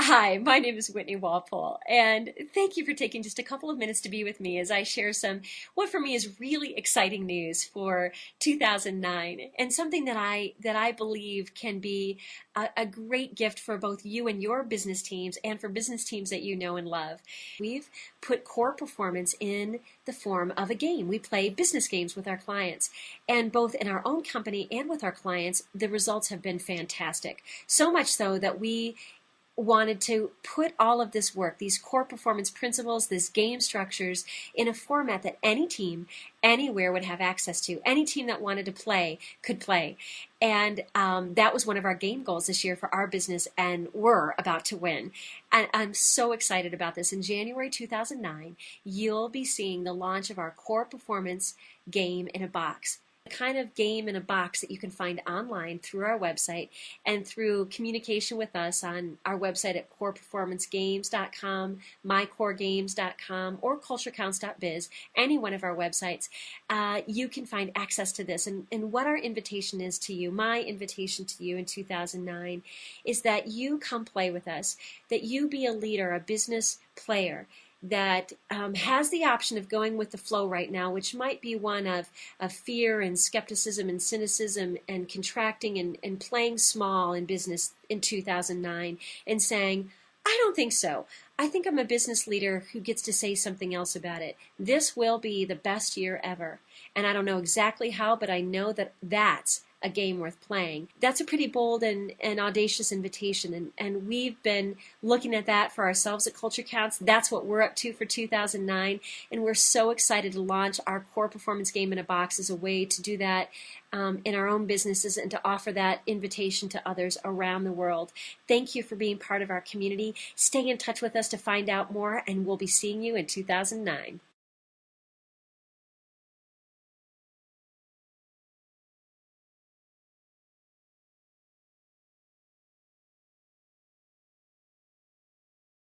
Hi, my name is Whitney Walpole, and thank you for taking just a couple of minutes to be with me as I share what for me is really exciting news for 2009, and something that I believe can be a great gift for both you and your business teams, and for business teams that you know and love. We've put core performance in the form of a game. We play business games with our clients, and both in our own company and with our clients, the results have been fantastic. So much so that we wanted to put all of this work, these core performance principles, these game structures, in a format that any team, anywhere would have access to. Any team that wanted to play could play. And that was one of our game goals this year for our business, and we're about to win. And I'm so excited about this. In January 2009, you'll be seeing the launch of our core performance game in a box. The kind of game in a box that you can find online through our website and through communication with us on our website at coreperformancegames.com, mycoregames.com, or culturecounts.biz, any one of our websites. You can find access to this. And what our invitation is to you, my invitation to you in 2009, is that you come play with us, that you be a leader, a business player that has the option of going with the flow right now, which might be one of fear and skepticism and cynicism and contracting and playing small in business in 2009 and saying, I don't think so. I think I'm a business leader who gets to say something else about it. This will be the best year ever. And I don't know exactly how, but I know that that's a game worth playing. That's a pretty bold and audacious invitation, and we've been looking at that for ourselves at Culture Counts. That's what we're up to for 2009, and we're so excited to launch our core performance game in a box as a way to do that in our own businesses and to offer that invitation to others around the world. Thank you for being part of our community. Stay in touch with us to find out more, and we'll be seeing you in 2009.